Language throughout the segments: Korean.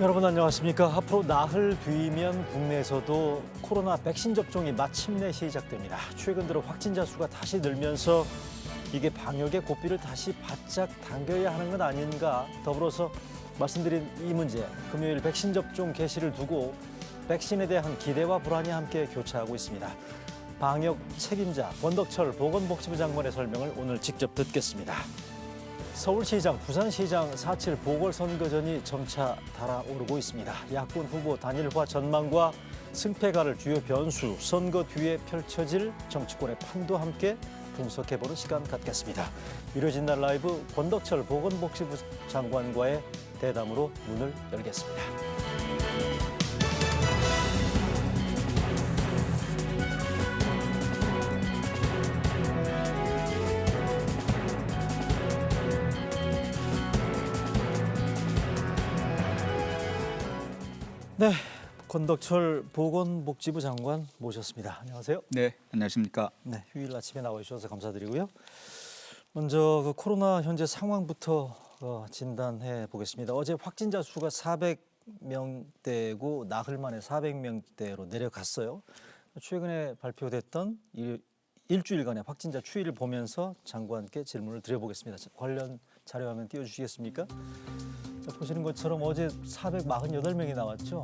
여러분 안녕하십니까. 앞으로 나흘 뒤면 국내에서도 코로나 백신 접종이 마침내 시작됩니다. 최근 들어 확진자 수가 다시 늘면서 이게 방역의 고삐를 다시 바짝 당겨야 하는 건 아닌가. 더불어서 말씀드린 이 문제, 금요일 백신 접종 개시를 두고 백신에 대한 기대와 불안이 함께 교차하고 있습니다. 방역 책임자 권덕철 보건복지부 장관의 설명을 오늘 직접 듣겠습니다. 서울시장, 부산시장 4.7 보궐선거전이 점차 달아오르고 있습니다. 야권 후보 단일화 전망과 승패가를 주요 변수, 선거 뒤에 펼쳐질 정치권의 판도 함께 분석해보는 시간 갖겠습니다. 이뤄진 날 라이브 권덕철 보건복지부 장관과의 대담으로 문을 열겠습니다. 네, 권덕철 보건복지부 장관 모셨습니다. 안녕하세요. 네, 안녕하십니까. 네, 휴일 아침에 나와주셔서 감사드리고요. 먼저 그 코로나 현재 상황부터 진단해 보겠습니다. 어제 확진자 수가 400명대고 나흘 만에 400명대로 내려갔어요. 최근에 발표됐던 일주일간의 확진자 추이를 보면서 장관께 질문을 드려보겠습니다. 관련 자료 화면 띄워주시겠습니까? 자, 보시는 것처럼 어제 448명이 나왔죠.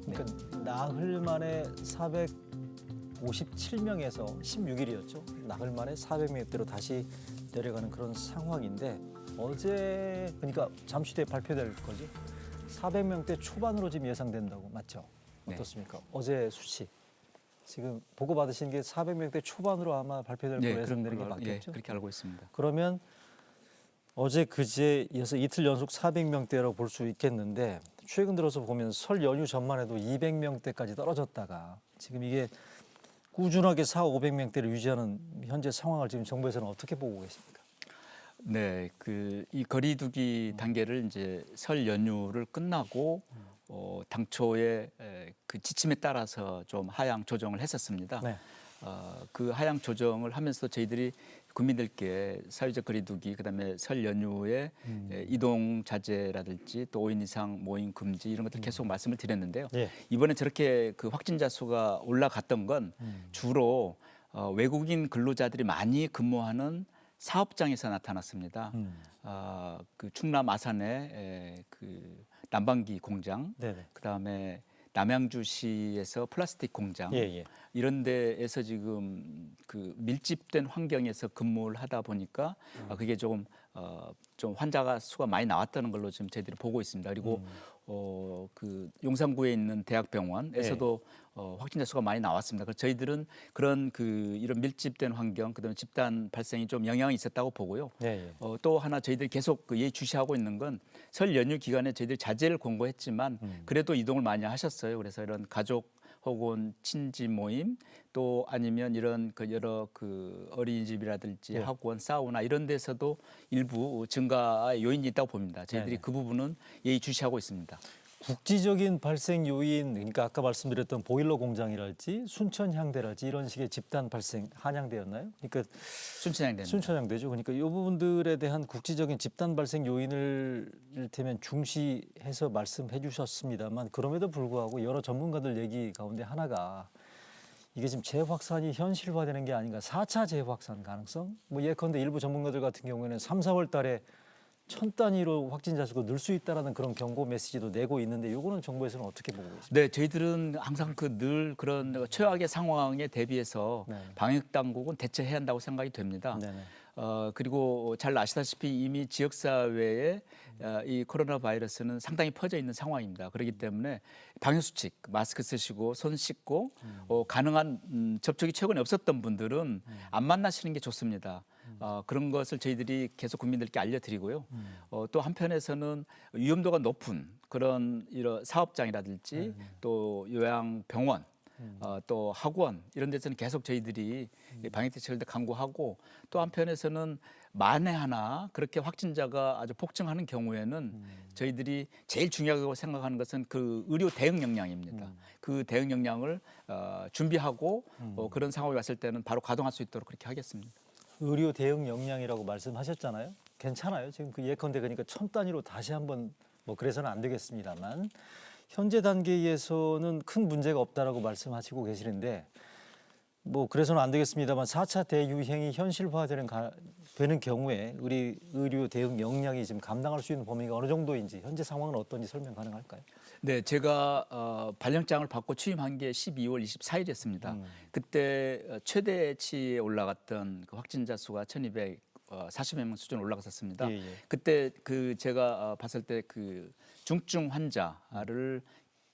그러니까 나흘 만에 457명에서 16일이었죠. 나흘 만에 400명대로 다시 내려가는 그런 상황인데 어제 그러니까 잠시 뒤에 발표될 거죠. 400명대 초반으로 지금 예상된다고 맞죠? 어떻습니까? 네. 어제 수치 지금 보고 받으신 게 400명대 초반으로 아마 발표될 걸로 예상되는 게 맞겠죠? 예, 그렇게 알고 있습니다. 그러면 어제 그제 이어서 이틀 연속 400명대라고 볼 수 있겠는데 최근 들어서 보면 설 연휴 전만 해도 200명대까지 떨어졌다가 지금 이게 꾸준하게 400~500명대를 유지하는 현재 상황을 지금 정부에서는 어떻게 보고 계십니까? 네, 이 거리두기 단계를 이제 설 연휴를 끝나고 당초에 그 지침에 따라서 좀 하향 조정을 했었습니다. 네. 그 하향 조정을 하면서 저희들이 국민들께 사회적 거리두기, 그다음에 설 연휴에 이동 자제라든지 또 5인 이상 모임 금지 이런 것들 계속 말씀을 드렸는데요. 네. 이번에 저렇게 그 확진자 수가 올라갔던 건 주로 외국인 근로자들이 많이 근무하는 사업장에서 나타났습니다. 그 충남 아산의 그 난방기 공장, 네네. 그다음에 남양주시에서 플라스틱 공장 이런 데에서 지금 그 밀집된 환경에서 근무를 하다 보니까 그게 좀 환자가 수가 많이 나왔다는 걸로 지금 저희들이 보고 있습니다. 그리고 그 용산구에 있는 대학병원에서도 확진자 수가 많이 나왔습니다. 그래서 저희들은 그런 이런 밀집된 환경, 그다음에 집단 발생이 좀 영향이 있었다고 보고요. 또 하나 저희들이 계속 예의주시하고 있는 건 설 연휴 기간에 저희들이 자제를 권고했지만 그래도 이동을 많이 하셨어요. 그래서 이런 가족 혹은 친지 모임 또 아니면 이런 여러 어린이집이라든지 학원, 사우나 이런 데서도 일부 증가의 요인이 있다고 봅니다. 저희들이 그 부분은 예의주시하고 있습니다. 국지적인 발생 요인, 그러니까 아까 말씀드렸던 보일러 공장이랄지 순천향대랄지 이런 식의 집단 발생, 한양대였나요? 그러니까 순천향대죠. 그러니까 이 부분들에 대한 국지적인 집단 발생 요인을 이를테면 중시해서 말씀해 주셨습니다만 그럼에도 불구하고 여러 전문가들 얘기 가운데 하나가 이게 지금 재확산이 현실화되는 게 아닌가, 4차 재확산 가능성? 뭐 예컨대 일부 전문가들 같은 경우에는 3, 4월 달에 1000 단위로 확진자 수가 늘 수 있다라는 그런 경고 메시지도 내고 있는데 이거는 정부에서는 어떻게 보고 계십니까? 네, 저희들은 항상 늘 그런 최악의 상황에 대비해서 방역 당국은 대처해야 한다고 생각이 됩니다. 그리고 잘 아시다시피 이미 지역사회에 이 코로나 바이러스는 상당히 퍼져 있는 상황입니다. 그렇기 때문에 방역수칙, 마스크 쓰시고 손 씻고 가능한 접촉이 최근에 없었던 분들은 안 만나시는 게 좋습니다. 그런 것을 저희들이 계속 국민들께 알려드리고요. 또 한편에서는 위험도가 높은 그런 이런 사업장이라든지 또 요양병원 또 학원 이런 데서는 계속 저희들이 방역 대책을 강구하고 또 한편에서는 만에 하나 그렇게 확진자가 아주 폭증하는 경우에는 저희들이 제일 중요하다고 생각하는 것은 그 의료 대응 역량입니다. 그 대응 역량을 준비하고 그런 상황이 왔을 때는 바로 가동할 수 있도록 그렇게 하겠습니다. 의료 대응 역량이라고 말씀하셨잖아요. 괜찮아요? 지금 그 예컨대 그러니까 1000 단위로 다시 한번 뭐 그래서는 안 되겠습니다만 현재 단계에서는 큰 문제가 없다라고 말씀하시고 계시는데 뭐 그래서는 안 되겠습니다만 4차 대유행이 현실화되는 되는 경우에 우리 의료 대응 역량이 지금 감당할 수 있는 범위가 어느 정도인지 현재 상황은 어떤지 설명 가능할까요? 네, 제가 발령장을 받고 취임한 게 12월 24일이었습니다. 그때 최대치에 올라갔던 그 확진자 수가 1,240여 명 수준 올라갔었습니다. 예, 예. 그때 그 제가 봤을 때 그 중증 환자를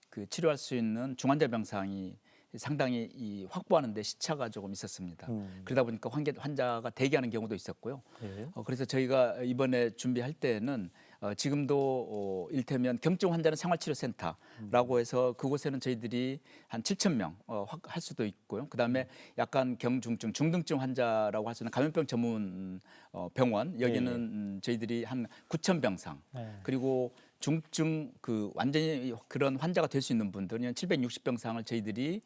그 치료할 수 있는 중환자 병상이 상당히 확보하는데 시차가 조금 있었습니다. 그러다 보니까 환자가 대기하는 경우도 있었고요. 예. 그래서 저희가 이번에 준비할 때는 지금도 일테면 경증 환자는 생활치료센터라고 해서 그곳에는 저희들이 한 7,000명 할 수도 있고요. 그다음에 약간 경중증, 중등증 환자라고 할 수 있는 감염병 전문 병원 여기는 저희들이 한 9,000병상 그리고 중증 그 완전히 그런 환자가 될 수 있는 분들은 760병상을 저희들이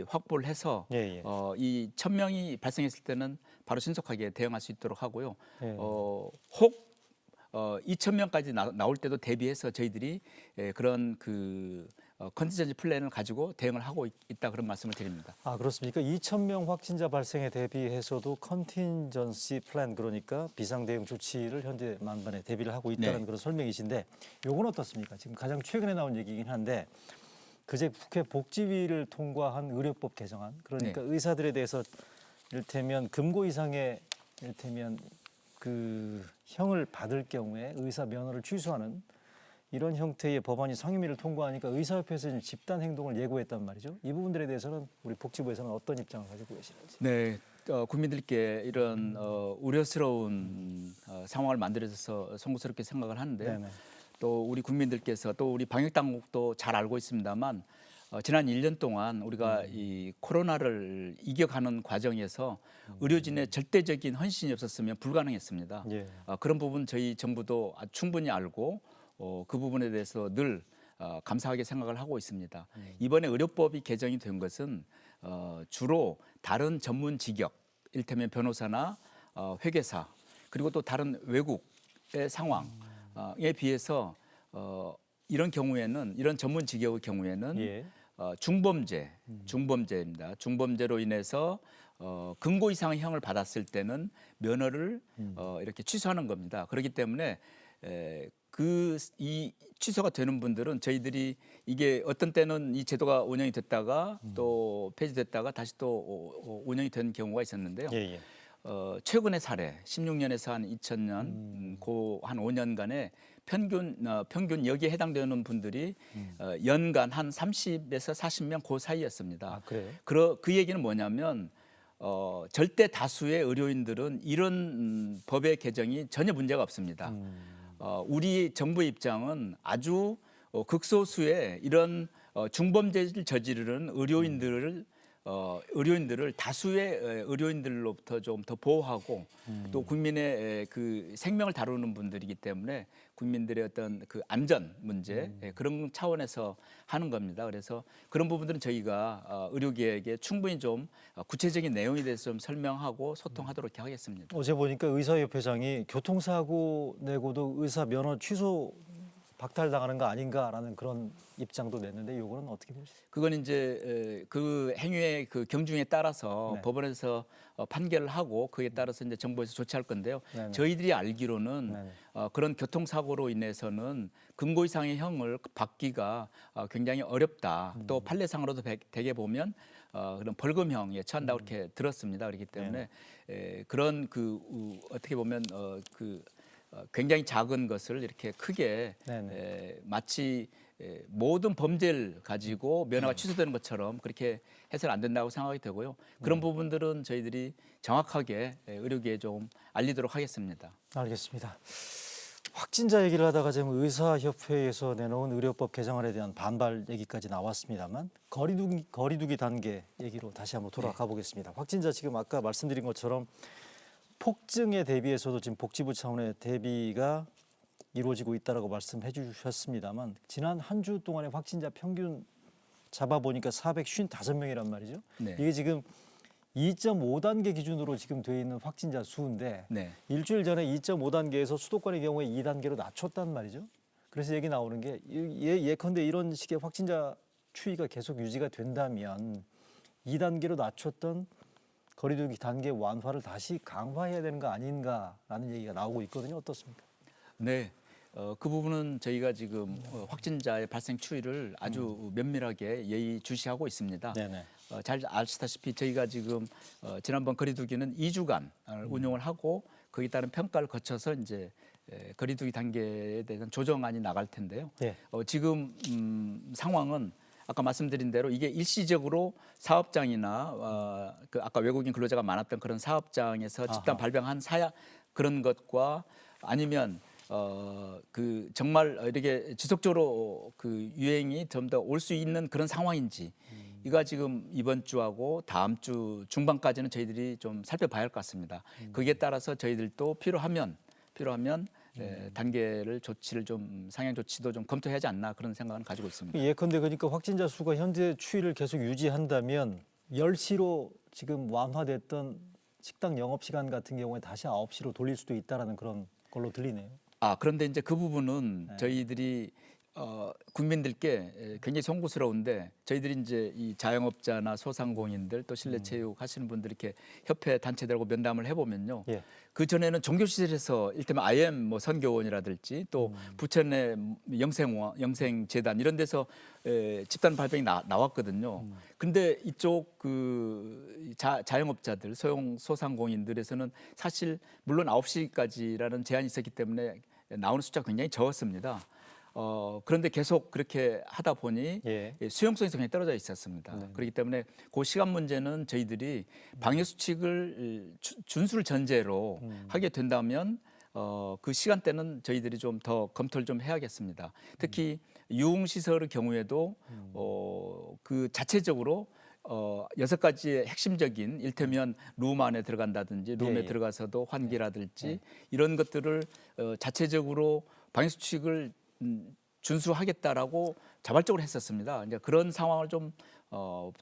확보를 해서 이 1,000명이 발생했을 때는 바로 신속하게 대응할 수 있도록 하고요. 혹 2,000명까지 나올 때도 대비해서 저희들이 그런 그 컨티전지 플랜을 가지고 대응을 하고 있다 그런 말씀을 드립니다. 아 그렇습니까? 2,000명 확진자 발생에 대비해서도 컨틴전시 플랜 그러니까 비상 대응 조치를 현재 만반에 대비를 하고 있다는 그런 설명이신데 요건 어떻습니까? 지금 가장 최근에 나온 얘기긴 한데 그제 국회 복지위를 통과한 의료법 개정안 그러니까 의사들에 대해서 이를테면 금고 이상의 이를테면 그 형을 받을 경우에 의사 면허를 취소하는 이런 형태의 법안이 상임위를 통과하니까 의사협회에서 집단 행동을 예고했단 말이죠. 이 부분들에 대해서는 우리 복지부에서는 어떤 입장을 가지고 계시는지. 네, 국민들께 이런 우려스러운 상황을 만들어서 송구스럽게 생각을 하는데요. 네네. 또 우리 국민들께서 또 우리 방역 당국도 잘 알고 있습니다만 지난 1년 동안 우리가 이 코로나를 이겨가는 과정에서 의료진의 절대적인 헌신이 없었으면 불가능했습니다. 예. 그런 부분 저희 정부도 충분히 알고 그 부분에 대해서 늘 감사하게 생각을 하고 있습니다. 이번에 의료법이 개정이 된 것은 주로 다른 전문 직역, 일테면 변호사나 회계사 그리고 또 다른 외국의 상황에 비해서 이런 경우에는 이런 전문 직역의 경우에는 중범죄입니다. 중범죄로 인해서 금고 이상의 형을 받았을 때는 면허를 이렇게 취소하는 겁니다. 그렇기 때문에 이 취소가 되는 분들은 저희들이 이게 어떤 때는 이 제도가 운영이 됐다가 또 폐지됐다가 다시 또 운영이 된 경우가 있었는데요. 최근의 사례 16년에서 한 2000년 그 한 5년간의 평균 여기에 해당되는 분들이 연간 한 30에서 40명 그 사이였습니다. 아, 그래요? 그 얘기는 뭐냐면 절대 다수의 의료인들은 이런 법의 개정이 전혀 문제가 없습니다. 우리 정부의 입장은 아주 극소수의 이런 중범죄를 저지르는 의료인들을 다수의 의료인들로부터 좀 더 보호하고 또 국민의 그 생명을 다루는 분들이기 때문에 국민들의 어떤 그 안전 문제 그런 차원에서 하는 겁니다. 그래서 그런 부분들은 저희가 의료계에게 충분히 좀 구체적인 내용에 대해서 좀 설명하고 소통하도록 하겠습니다. 어제 보니까 의사협회장이 교통사고 내고도 의사 면허 취소 박탈당하는 거 아닌가라는 그런 입장도 냈는데 이거는 어떻게 보시죠? 그건 이제 그 행위의 그 경중에 따라서 법원에서 판결을 하고 그에 따라서 이제 정부에서 조치할 건데요. 저희들이 알기로는 그런 교통사고로 인해서는 금고 이상의 형을 받기가 굉장히 어렵다. 또 판례상으로도 대개 보면 그런 벌금형에 처한다고 이렇게 들었습니다. 그렇기 때문에 그런 어떻게 보면 굉장히 작은 것을 이렇게 크게 마치 모든 범죄를 가지고 면허가 취소되는 것처럼 그렇게 해서는 안 된다고 생각이 되고요. 그런 부분들은 저희들이 정확하게 의료계에 좀 알리도록 하겠습니다. 알겠습니다. 확진자 얘기를 하다가 지금 의사협회에서 내놓은 의료법 개정안에 대한 반발 얘기까지 나왔습니다만 거리두기 단계 얘기로 다시 한번 돌아가 보겠습니다. 확진자 지금 아까 말씀드린 것처럼 폭증에 대비해서도 지금 복지부 차원의 대비가 이루어지고 있다라고 말씀해 주셨습니다만 지난 한 주 동안의 확진자 평균 잡아보니까 455명이란 말이죠. 이게 지금 2.5단계 기준으로 지금 돼 있는 확진자 수인데 일주일 전에 2.5단계에서 수도권의 경우에 2단계로 낮췄단 말이죠. 그래서 얘기 나오는 게 예컨대 이런 식의 확진자 추이가 계속 유지가 된다면 2단계로 낮췄던 거리두기 단계 완화를 다시 강화해야 되는 거 아닌가라는 얘기가 나오고 있거든요. 어떻습니까? 네. 그 부분은 저희가 지금 확진자의 발생 추이를 아주 면밀하게 예의주시하고 있습니다. 네네. 잘 아시다시피 저희가 지금 지난번 거리두기는 2주간 운영을 하고 거기에 따른 평가를 거쳐서 이제 거리두기 단계에 대한 조정안이 나갈 텐데요. 네. 지금 상황은 아까 말씀드린 대로 이게 일시적으로 사업장이나 그 아까 외국인 근로자가 많았던 그런 사업장에서 집단 발병한 그런 것과 아니면 그 정말 이렇게 지속적으로 그 유행이 좀 더 올 수 있는 그런 상황인지 이가 지금 이번 주하고 다음 주 중반까지는 저희들이 좀 살펴봐야 할 것 같습니다. 거기에 따라서 저희들도 필요하면 단계를 조치를 좀 상향 조치도 좀 검토해야 하지 않나 그런 생각은 가지고 있습니다. 예컨대 그러니까 확진자 수가 현재 추이를 계속 유지한다면 10시로 지금 완화됐던 식당 영업 시간 같은 경우에 다시 9시로 돌릴 수도 있다라는 그런 걸로 들리네요. 그런데 이제 그 부분은 저희들이 국민들께 굉장히 송구스러운데 저희들이 이제 이 자영업자나 소상공인들 또 실내체육 하시는 분들 이렇게 협회 단체들하고 면담을 해보면요. 예. 그 전에는 종교시설에서 일테면 IM 뭐 선교원이라든지 또 부천의 영생재단 이런 데서 집단 발병이 나왔거든요. 근데 이쪽 그 자영업자들 소상공인들에서는 사실 물론 9시까지라는 제한이 있었기 때문에 나오는 숫자가 굉장히 적었습니다. 그런데 계속 그렇게 하다 보니 수용성이 굉장히 떨어져 있었습니다. 그렇기 때문에 그 시간 문제는 저희들이 방역 수칙을 준수를 전제로 하게 된다면 그 시간대는 저희들이 좀 더 검토를 좀 해야겠습니다. 특히 유흥시설의 경우에도 그 자체적으로 6가지의 핵심적인 일테면 룸 안에 들어간다든지 룸에 들어가서도 환기라든지 이런 것들을 자체적으로 방역 수칙을 준수하겠다라고 자발적으로 했었습니다. 이제 그런 상황을 좀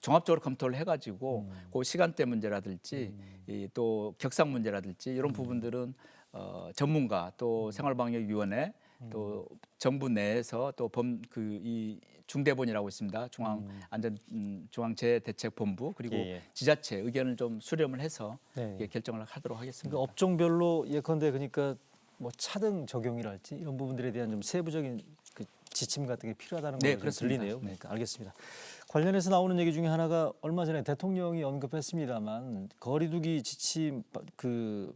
종합적으로 검토를 해가지고 그 시간대 문제라든지 또 격상 문제라든지 이런 부분들은 전문가 또 생활방역위원회 또 정부 내에서 또 이 중대본이라고 있습니다. 중앙재해대책본부 그리고 지자체 의견을 좀 수렴을 해서 결정을 하도록 하겠습니다. 그러니까 업종별로 예컨대 그러니까 뭐 차등 적용이랄지 이런 부분들에 대한 좀 세부적인 그 지침 같은 게 필요하다는 걸로 들리네요. 그러니까 알겠습니다. 관련해서 나오는 얘기 중에 하나가 얼마 전에 대통령이 언급했습니다만 거리두기 지침 그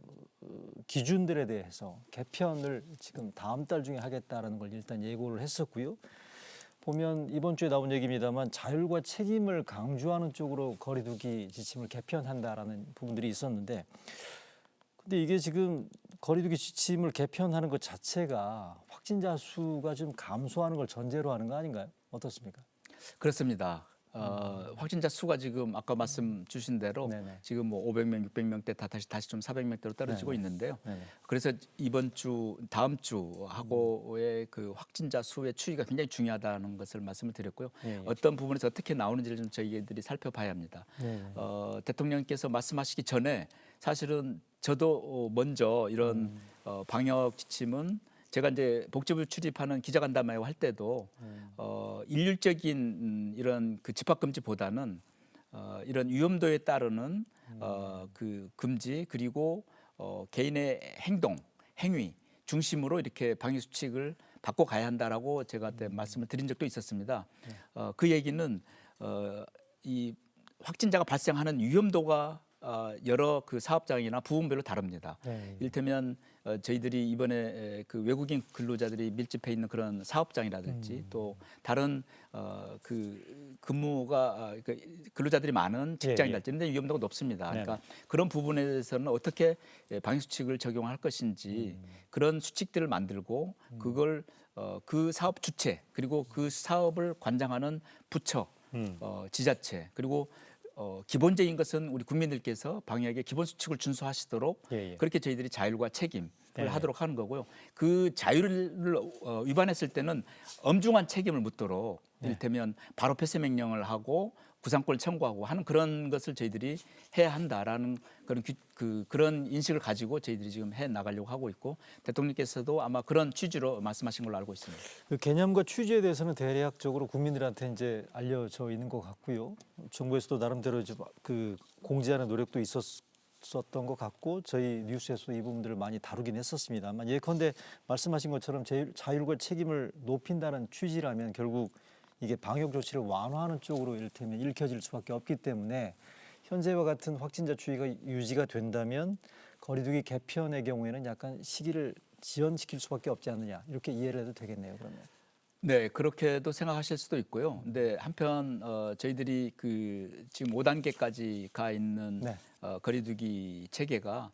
기준들에 대해서 개편을 지금 다음 달 중에 하겠다라는 걸 일단 예고를 했었고요. 보면 이번 주에 나온 얘기입니다만 자율과 책임을 강조하는 쪽으로 거리두기 지침을 개편한다라는 부분들이 있었는데 근데 이게 지금 거리두기 지침을 개편하는 것 자체가 확진자 수가 좀 감소하는 걸 전제로 하는 거 아닌가요? 어떻습니까? 그렇습니다. 확진자 수가 지금 아까 말씀 주신 대로 지금 뭐 500명, 600명대 다시 좀 400명대로 떨어지고 있는데요. 그래서 이번 주, 다음 주하고의 그 확진자 수의 추이가 굉장히 중요하다는 것을 말씀을 드렸고요. 어떤 부분에서 어떻게 나오는지를 좀 저희들이 살펴봐야 합니다. 대통령께서 말씀하시기 전에 사실은 저도 먼저 이런 방역 지침은 제가 이제 복지부 출입하는 기자간담회 할 때도 일률적인 이런 그 집합금지보다는 이런 위험도에 따르는 그 금지 그리고 개인의 행위 중심으로 이렇게 방역 수칙을 바꿔가야 한다라고 제가 그때 말씀을 드린 적도 있었습니다. 그 얘기는 이 확진자가 발생하는 위험도가 여러 그 사업장이나 부분별로 다릅니다. 이를테면 저희들이 이번에 그 외국인 근로자들이 밀집해 있는 그런 사업장이라든지 또 다른 그 근무가 근로자들이 많은 직장이랄지 이런 데 위험도가 높습니다. 그러니까 그런 부분에 대해서는 어떻게 방역 수칙을 적용할 것인지 그런 수칙들을 만들고 그걸 그 사업 주체 그리고 그 사업을 관장하는 부처, 지자체 그리고 기본적인 것은 우리 국민들께서 방역의 기본 수칙을 준수하시도록 그렇게 저희들이 자율과 책임을 하도록 하는 거고요. 그 자율을 위반했을 때는 엄중한 책임을 묻도록 이를테면 바로 폐쇄 명령을 하고 구상권을 청구하고 하는 그런 것을 저희들이 해야 한다라는 그런 인식을 가지고 저희들이 지금 해 나가려고 하고 있고 대통령께서도 아마 그런 취지로 말씀하신 걸로 알고 있습니다. 그 개념과 취지에 대해서는 대략적으로 국민들한테 이제 알려져 있는 것 같고요. 정부에서도 나름대로 이제 그 공지하는 노력도 있었던 것 같고 저희 뉴스에서도 이 부분들을 많이 다루긴 했었습니다만 예컨대 말씀하신 것처럼 자율과 책임을 높인다는 취지라면 결국 이게 방역 조치를 완화하는 쪽으로 이를테면 읽혀질 수밖에 없기 때문에 현재와 같은 확진자 추이가 유지가 된다면 거리두기 개편의 경우에는 약간 시기를 지연시킬 수밖에 없지 않느냐 이렇게 이해를 해도 되겠네요. 그러면. 네, 그렇게도 생각하실 수도 있고요. 근데 한편 저희들이 그 지금 5단계까지 가 있는 네. 거리두기 체계가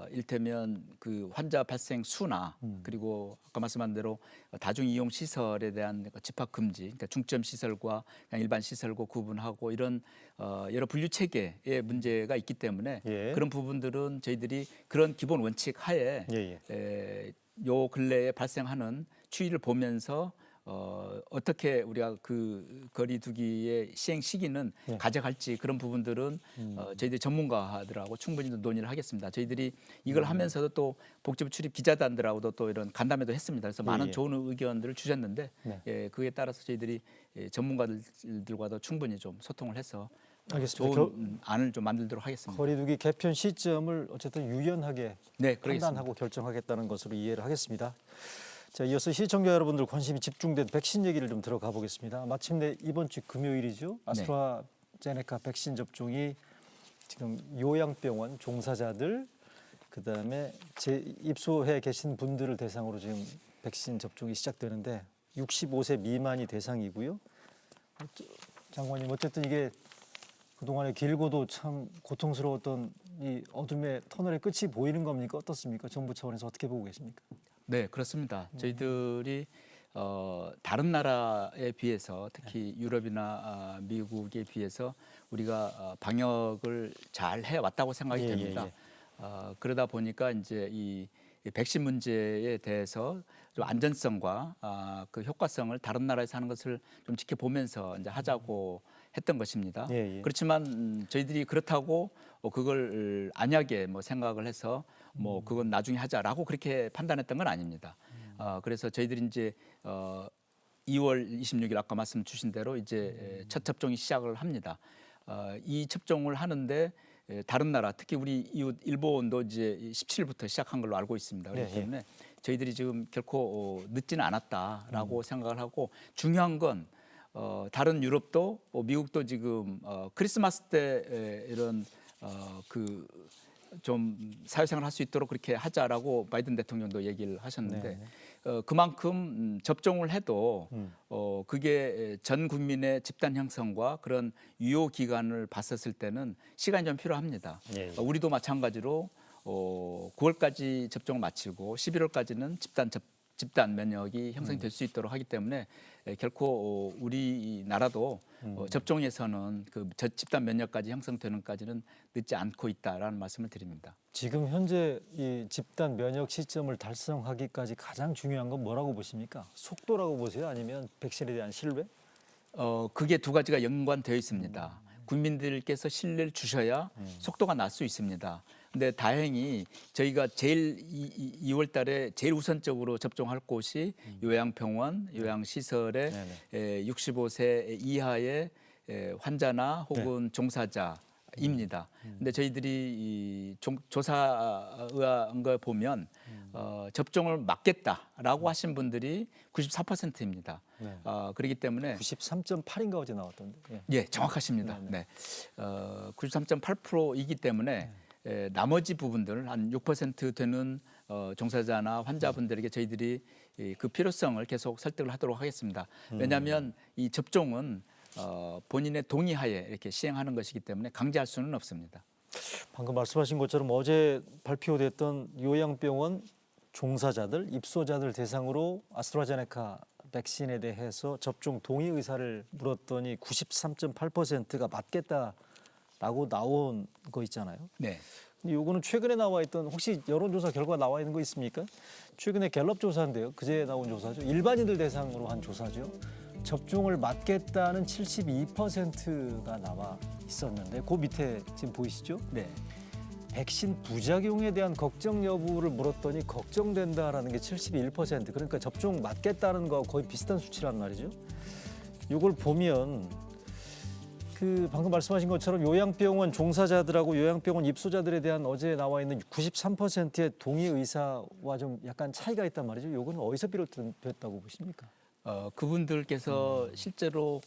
일테면 그 환자 발생 수나 그리고 아까 말씀한 대로 다중 이용 시설에 대한 집합 금지, 그러니까 중점 시설과 그냥 일반 시설과 구분하고 이런 여러 분류 체계의 문제가 있기 때문에 예. 그런 부분들은 저희들이 그런 기본 원칙 하에 요 근래에 발생하는 추이를 보면서 어떻게 우리가 그 거리두기의 시행 시기는 가져갈지 그런 부분들은 저희들이 전문가들하고 충분히 논의를 하겠습니다. 저희들이 이걸 하면서도 또 복지부 출입 기자단들하고도 또 이런 간담회도 했습니다. 그래서 많은 좋은 의견들을 주셨는데 그에 따라서 저희들이 전문가들과도 충분히 좀 소통을 해서 알겠습니다. 좋은 안을 좀 만들도록 하겠습니다. 거리두기 개편 시점을 어쨌든 유연하게 판단하고 결정하겠다는 것으로 이해를 하겠습니다. 자, 이어서 시청자 여러분들 관심이 집중된 백신 얘기를 좀 들어가 보겠습니다. 마침내 이번 주 금요일이죠. 아스트라제네카 백신 접종이 지금 요양병원 종사자들 그다음에 입소해 계신 분들을 대상으로 지금 백신 접종이 시작되는데 65세 미만이 대상이고요. 장관님 어쨌든 이게 그동안에 길고도 참 고통스러웠던 이 어둠의 터널의 끝이 보이는 겁니까? 어떻습니까? 정부 차원에서 어떻게 보고 계십니까? 네, 그렇습니다. 저희들이 다른 나라에 비해서 특히 유럽이나 미국에 비해서 우리가 방역을 잘 해왔다고 생각이 됩니다. 그러다 보니까 이제 이 백신 문제에 대해서 좀 안전성과 그 효과성을 다른 나라에서 하는 것을 좀 지켜보면서 이제 하자고 했던 것입니다. 그렇지만 저희들이 그렇다고 그걸 안약에 뭐 생각을 해서 뭐 그건 나중에 하자라고 그렇게 판단했던 건 아닙니다. 그래서 저희들이 이제 2월 26일 아까 말씀 주신 대로 이제 첫 접종이 시작을 합니다. 이 접종을 하는데 다른 나라 특히 우리 이웃 일본도 이제 17일부터 시작한 걸로 알고 있습니다. 그렇기 때문에 저희들이 지금 결코 늦지는 않았다라고 생각을 하고 중요한 건 다른 유럽도 미국도 지금 크리스마스 때 이런 그 좀 사회생활 할 수 있도록 그렇게 하자라고 바이든 대통령도 얘기를 하셨는데 그만큼 접종을 해도 그게 전 국민의 집단 형성과 그런 유효 기간을 봤었을 때는 시간이 좀 필요합니다. 우리도 마찬가지로 9월까지 접종을 마치고 11월까지는 집단 면역이 형성될 수 있도록 하기 때문에 결코 우리나라도 접종에서는 그 집단 면역까지 형성되는까지는 늦지 않고 있다라는 말씀을 드립니다. 지금 현재 이 집단 면역 시점을 달성하기까지 가장 중요한 건 뭐라고 보십니까? 속도라고 보세요? 아니면 백신에 대한 신뢰? 그게 두 가지가 연관되어 있습니다. 국민들께서 신뢰를 주셔야 속도가 날 수 있습니다. 근데 다행히 저희가 제일 2월 달에 제일 우선적으로 접종할 곳이 요양병원, 요양시설에 65세 이하의 환자나 혹은 종사자입니다. 근데 저희들이 이 조사한 거 보면 접종을 맞겠다라고 하신 분들이 94%입니다. 그렇기 때문에 93.8인가 어제 나왔던데. 예, 정확하십니다. 네, 93.8%이기 때문에 나머지 부분들 한 6% 되는 종사자나 환자분들에게 저희들이 그 필요성을 계속 설득을 하도록 하겠습니다. 왜냐하면 이 접종은 본인의 동의하에 이렇게 시행하는 것이기 때문에 강제할 수는 없습니다. 방금 말씀하신 것처럼 어제 발표됐던 요양병원 종사자들, 입소자들 대상으로 아스트라제네카 백신에 대해서 접종 동의 의사를 물었더니 93.8%가 맞겠다라고 나온 거 있잖아요. 네. 근데 요거는 최근에 나와 있던 혹시 여론조사 결과 나와 있는 거 있습니까? 최근에 갤럽 조사인데요. 그제 나온 조사죠. 일반인들 대상으로 한 조사죠. 접종을 맞겠다는 72%가 나와 있었는데 그 밑에 지금 보이시죠? 네. 백신 부작용에 대한 걱정 여부를 물었더니 걱정된다라는 게 71%. 그러니까 접종 맞겠다는 거 거의 비슷한 수치란 말이죠. 이걸 보면 그 방금 말씀하신 것처럼 요양병원 종사자들하고 요양병원 입소자들에 대한 어제 나와 있는 93%의 동의 의사와 좀 약간 차이가 있단 말이죠. 이거는 어디서 비롯됐다고 보십니까? 그분들께서 실제로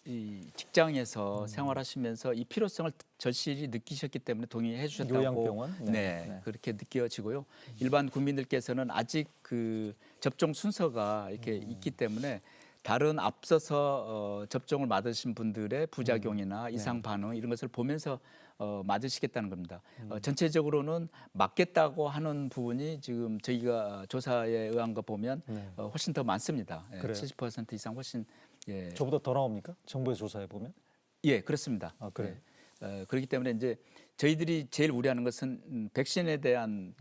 이 직장에서 생활하시면서 이 필요성을 절실히 느끼셨기 때문에 동의해 주셨다고 요양병원? 네, 그렇게 느껴지고요. 일반 국민들께서는 아직 그 접종 순서가 이렇게 있기 때문에 다른 앞서서 접종을 맞으신 분들의 부작용이나 이상 반응 이런 것을 보면서 맞으시겠다는 겁니다. 전체적으로는 맞겠다고 하는 부분이 지금 저희가 조사에 의한 거 보면 훨씬 더 많습니다. 예, 그래요? 70% 이상 훨씬. 예, 저보다 더 나옵니까? 정부의 조사에 보면? 예, 그렇습니다. 아, 그래요? 그렇기 때문에 이제 저희들이 제일 우려하는 것은 백신에 대한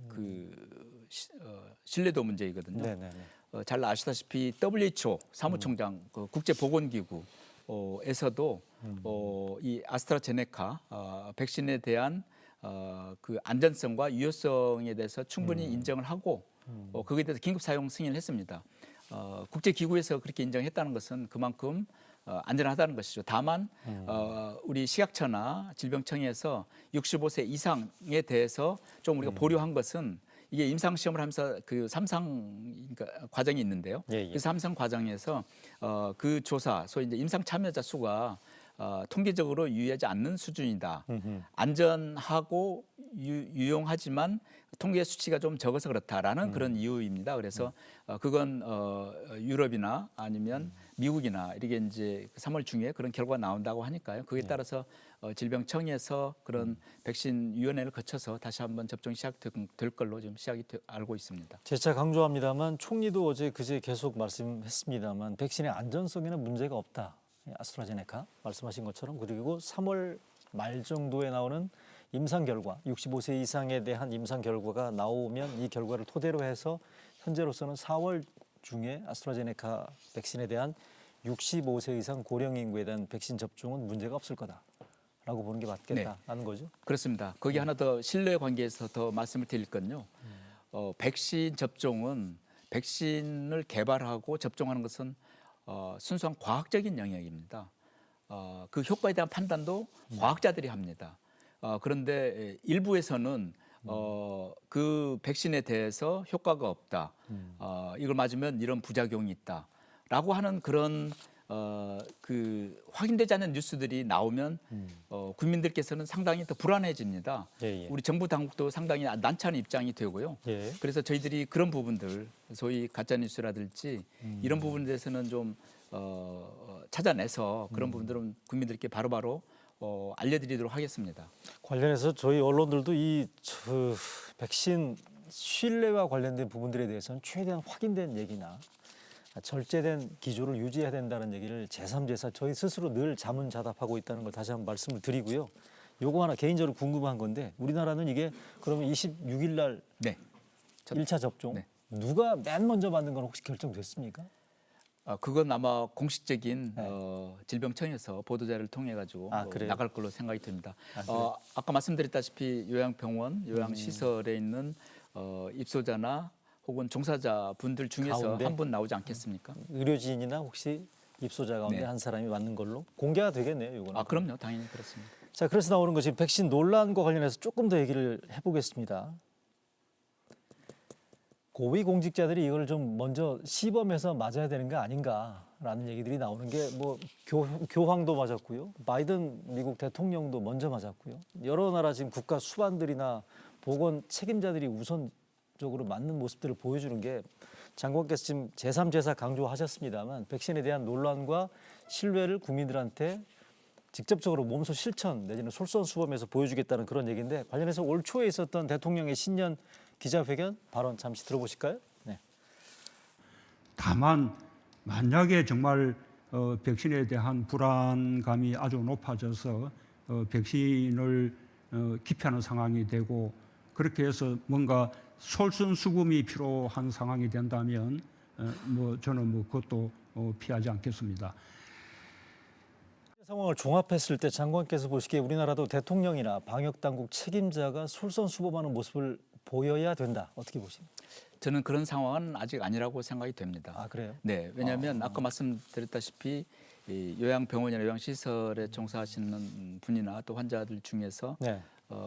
신뢰도 문제이거든요. 네네네. 잘 아시다시피 WHO 사무총장 국제보건기구에서도 이 아스트라제네카 백신에 대한 그 안전성과 유효성에 대해서 충분히 인정을 하고 거기에 대해서 긴급 사용 승인을 했습니다. 국제기구에서 그렇게 인정했다는 것은 그만큼 안전하다는 것이죠. 다만 우리 식약처나 질병청에서 65세 이상에 대해서 좀 우리가 보류한 것은 이게 임상 시험을 하면서 그 그러니까 과정이 있는데요. 예. 그 3상 과정에서 그 조사, 소위 이제 임상 참여자 수가 통계적으로 유의하지 않는 수준이다. 안전하고 유용하지만 통계 수치가 좀 적어서 그렇다라는 그런 이유입니다. 그래서 그건 유럽이나 아니면 미국이나 이렇게 이제 3월 중에 그런 결과가 나온다고 하니까요. 그에 따라서 질병청에서 그런 백신 위원회를 거쳐서 다시 한번 접종이 시작될 걸로 지금 알고 있습니다. 재차 강조합니다만 총리도 어제 그제 계속 말씀했습니다만 백신의 안전성에는 문제가 없다. 아스트라제네카 말씀하신 것처럼 그리고 3월 말 정도에 나오는 임상 결과 65세 이상에 대한 임상 결과가 나오면 이 결과를 토대로 해서 현재로서는 4월 중에 아스트라제네카 백신에 대한 65세 이상 고령 인구에 대한 백신 접종은 문제가 없을 거다라고 보는 게 맞겠다라는 거죠. 그렇습니다. 거기 하나 더 신뢰 관계에서 더 말씀을 드릴 건요. 백신 접종은 백신을 개발하고 접종하는 것은 순수한 과학적인 영역입니다. 그 효과에 대한 판단도 과학자들이 합니다. 그런데 일부에서는 그 백신에 대해서 효과가 없다. 이걸 맞으면 이런 부작용이 있다라고 하는 그런 그 확인되지 않는 뉴스들이 나오면 국민들께서는 상당히 더 불안해집니다. 예. 우리 정부 당국도 상당히 난처한 입장이 되고요. 예. 그래서 저희들이 그런 부분들, 소위 가짜 뉴스라든지 이런 부분에 대해서는 좀 찾아내서 그런 부분들은 국민들께 바로바로 알려드리도록 하겠습니다. 관련해서 저희 언론들도 이 백신 신뢰와 관련된 부분들에 대해서는 최대한 확인된 얘기나 절제된 기조를 유지해야 된다는 얘기를 제3제4 저희 스스로 늘 자문자답하고 있다는 걸 다시 한번 말씀을 드리고요. 요거 하나 개인적으로 궁금한 건데 우리나라는 이게 그러면 26일 날 네. 1차 접종 네. 누가 맨 먼저 받는 건 혹시 결정됐습니까? 그건 아마 공식적인 질병청에서 보도자를 통해 가지고 나갈 걸로 생각이 듭니다. 아까 말씀드렸다시피 요양병원, 요양시설에 있는 입소자나 혹은 종사자 분들 중에서 한 분 나오지 않겠습니까? 의료진이나 혹시 입소자 가운데 한 사람이 맞는 걸로 공개가 되겠네요. 이거는. 그럼요, 당연히 그렇습니다. 자, 그래서 나오는 것이 백신 논란과 관련해서 조금 더 얘기를 해보겠습니다. 고위공직자들이 이걸 좀 먼저 시범해서 맞아야 되는 게 아닌가라는 얘기들이 나오는 게 뭐 교황도 맞았고요, 바이든 미국 대통령도 먼저 맞았고요, 여러 나라 지금 국가 수반들이나 보건 책임자들이 우선적으로 맞는 모습들을 보여주는 게 장관께서 지금 제3, 제4 강조하셨습니다만 백신에 대한 논란과 신뢰를 국민들한테 직접적으로 몸소 실천 내지는 솔선수범해서 보여주겠다는 그런 얘기인데 관련해서 올 초에 있었던 대통령의 신년 기자회견 발언 잠시 들어보실까요? 네. 다만 만약에 정말 백신에 대한 불안감이 아주 높아져서 백신을 기피하는 상황이 되고 그렇게 해서 뭔가 솔선수범이 필요한 상황이 된다면 뭐 저는 뭐 그것도 피하지 않겠습니다. 상황을 종합했을 때 장관께서 보시기에 우리나라도 대통령이나 방역 당국 책임자가 솔선수범하는 모습을 보여야 된다. 어떻게 보십니까? 저는 그런 상황은 아직 아니라고 생각이 됩니다. 아, 그래요? 네, 왜냐하면 아까 말씀드렸다시피 이 요양병원이나 요양시설에 종사하시는 분이나 또 환자들 중에서 네.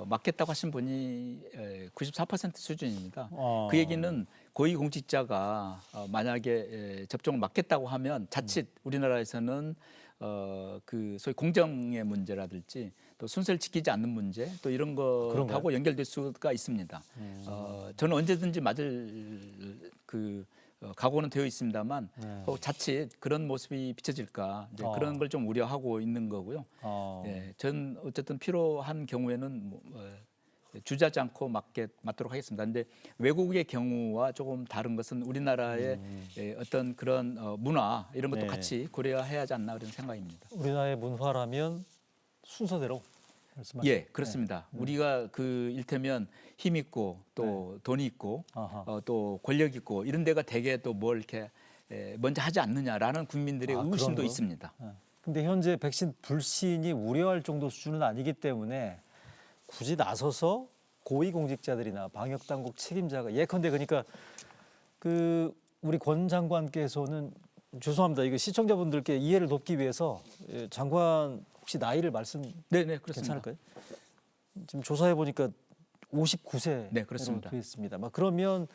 맞겠다고 하신 분이 94% 수준입니다. 어. 그 얘기는 고위공직자가 만약에 접종을 맞겠다고 하면 자칫 우리나라에서는 그 소위 공정의 문제라든지 또 순서를 지키지 않는 문제 또 이런 것하고 연결될 수가 있습니다. 저는 언제든지 맞을 그 각오는 되어 있습니다만 네. 자칫 그런 모습이 비춰질까 이제 그런 걸 좀 우려하고 있는 거고요. 예, 전 어쨌든 필요한 경우에는 주저하지 않고 맞도록 하겠습니다. 그런데 외국의 경우와 조금 다른 것은 우리나라의 어떤 그런 문화 이런 것도 네. 같이 고려해야 하지 않나 그런 생각입니다. 우리나라의 문화라면 순서대로 말씀하시죠. 예, 그렇습니다. 우리가 그 일테면 힘 있고 또 돈이 있고 아하. 또 권력 있고 이런 데가 대개 또 뭘 이렇게 먼저 하지 않느냐라는 국민들의 아, 그런 의심도 거? 있습니다. 근데 현재 백신 불신이 우려할 정도 수준은 아니기 때문에 굳이 나서서 고위공직자들이나 방역당국 책임자가 예컨대 그러니까 그 우리 권 장관께서는 죄송합니다. 이거 시청자분들께 이해를 돕기 위해서 장관 혹시 나이를 말씀 네네 그렇습니다. 괜찮을까요? 지금 조사해 보니까 59세로 네, 그렇습니다. 되어 있습니다. 막 그러면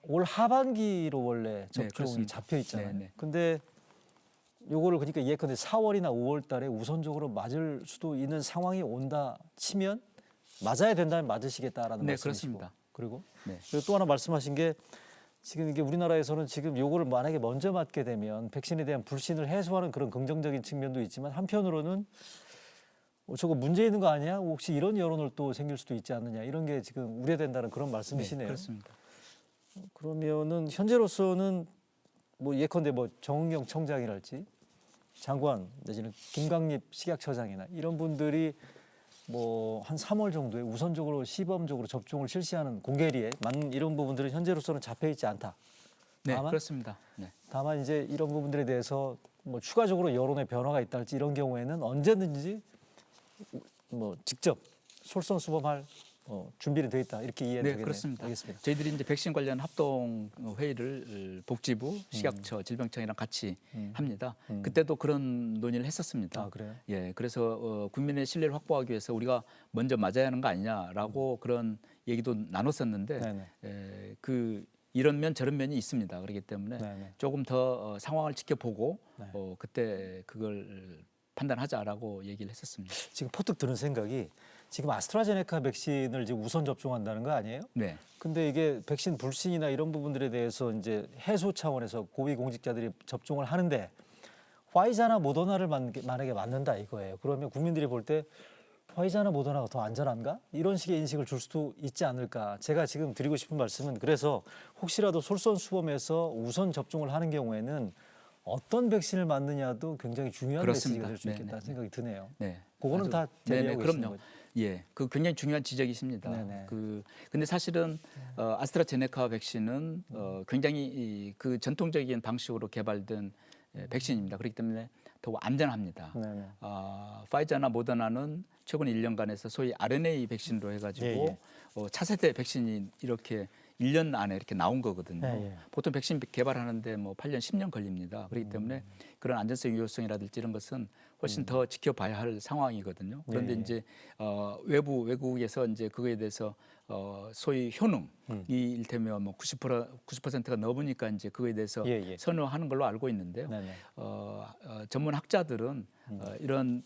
올 하반기로 원래 접종이 그렇습니다. 잡혀 있잖아요. 네, 네. 근데 요거를 그러니까 예컨대 4월이나 5월 달에 우선적으로 맞을 수도 있는 상황이 온다 치면 맞아야 된다면 맞으시겠다라는 네, 말씀이시고. 그렇습니다. 그리고 네. 또 하나 말씀하신 게 지금 이게 우리나라에서는 지금 요거를 만약에 먼저 맞게 되면 백신에 대한 불신을 해소하는 그런 긍정적인 측면도 있지만 한편으로는 저거 문제 있는 거 아니야? 혹시 이런 여론을 또 생길 수도 있지 않느냐 이런 게 지금 우려된다는 그런 말씀이시네요. 그렇습니다. 그러면은 현재로서는 뭐 예컨대 뭐 정은경 청장이랄지 장관 내지는 김강립 식약처장이나 이런 분들이 뭐 한 3월 정도에 우선적으로 시범적으로 접종을 실시하는 공개리에 맞는 이런 부분들은 현재로서는 잡혀 있지 않다. 네, 다만 그렇습니다. 네. 다만 이제 이런 부분들에 대해서 뭐 추가적으로 여론의 변화가 있다 할지 이런 경우에는 언제든지 뭐 직접 솔선수범할 준비는 돼 있다 이렇게 이해는 네, 되겠네요. 그렇습니다. 알겠습니다. 저희들이 이제 백신 관련 합동 회의를 복지부, 식약처, 질병청이랑 같이 합니다. 그때도 그런 논의를 했었습니다. 아, 그래요? 예, 그래서 국민의 신뢰를 확보하기 위해서 우리가 먼저 맞아야 하는 거 아니냐라고 그런 얘기도 나눴었는데 네네. 그 이런 면 저런 면이 있습니다. 그렇기 때문에 네네. 조금 더 상황을 지켜보고 네. 그때 그걸 판단하자라고 얘기를 했었습니다. 지금 퍼뜩 드는 생각이 지금 아스트라제네카 백신을 이제 우선 접종한다는 거 아니에요? 네. 근데 이게 백신 불신이나 이런 부분들에 대해서 이제 해소 차원에서 고위공직자들이 접종을 하는데 화이자나 모더나를 만약에 맞는다 이거예요. 그러면 국민들이 볼 때 화이자나 모더나가 더 안전한가? 이런 식의 인식을 줄 수도 있지 않을까. 제가 지금 드리고 싶은 말씀은 그래서 혹시라도 솔선수범해서 우선 접종을 하는 경우에는 어떤 백신을 맞느냐도 굉장히 중요한 그렇습니다. 메시지가 될 수 네, 있겠다는 네, 생각이 드네요. 네. 그거는 아주- 다 네네, 대비하고 계시는 그럼요. 거죠. 예, 그 굉장히 중요한 지적이십니다. 네네. 근데 사실은 아스트라제네카 백신은 굉장히 그 전통적인 방식으로 개발된 백신입니다. 그렇기 때문에 더 안전합니다. 네네. 파이자나 모더나는 최근 1년간에서 소위 RNA 백신으로 해가지고 예, 예. 차세대 백신이 이렇게 1년 안에 이렇게 나온 거거든요. 예, 예. 보통 백신 개발하는데 뭐 8년, 10년 걸립니다. 그렇기 때문에 그런 안전성, 유효성이라든지 이런 것은 훨씬 더 지켜봐야 할 상황이거든요. 그런데 예, 예. 이제 외국에서 이제 그거에 대해서 소위 효능이 일테면 뭐 90%가 넘으니까 이제 그거에 대해서 예, 예. 선호하는 걸로 알고 있는데요. 네네. 전문 학자들은 이런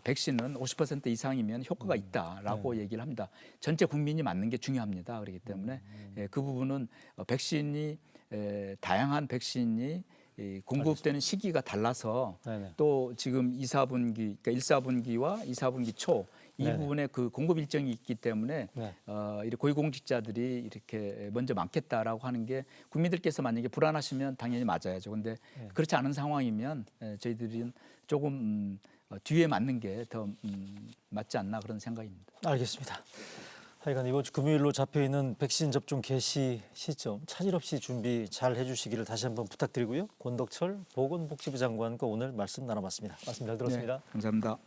백신은 50% 이상이면 효과가 있다라고 얘기를 합니다. 전체 국민이 맞는 게 중요합니다. 그렇기 때문에 그 부분은 백신이 다양한 백신이 공급되는 시기가 달라서 네네. 또 지금 2, 4분기, 그러니까 1, 4분기와 2, 4분기 초 이 네네. 부분에 그 공급 일정이 있기 때문에 네. 이렇게 고위공직자들이 이렇게 먼저 맞겠다라고 하는 게 국민들께서 만약에 불안하시면 당연히 맞아야죠. 근데 그렇지 않은 상황이면 저희들은 조금 뒤에 맞는 게 더 맞지 않나 그런 생각입니다. 알겠습니다. 하여간 이번 주 금요일로 잡혀 있는 백신 접종 개시 시점 차질 없이 준비 잘 해주시기를 다시 한번 부탁드리고요. 권덕철 보건복지부 장관과 오늘 말씀 나눠봤습니다. 말씀 잘 들었습니다. 네, 감사합니다.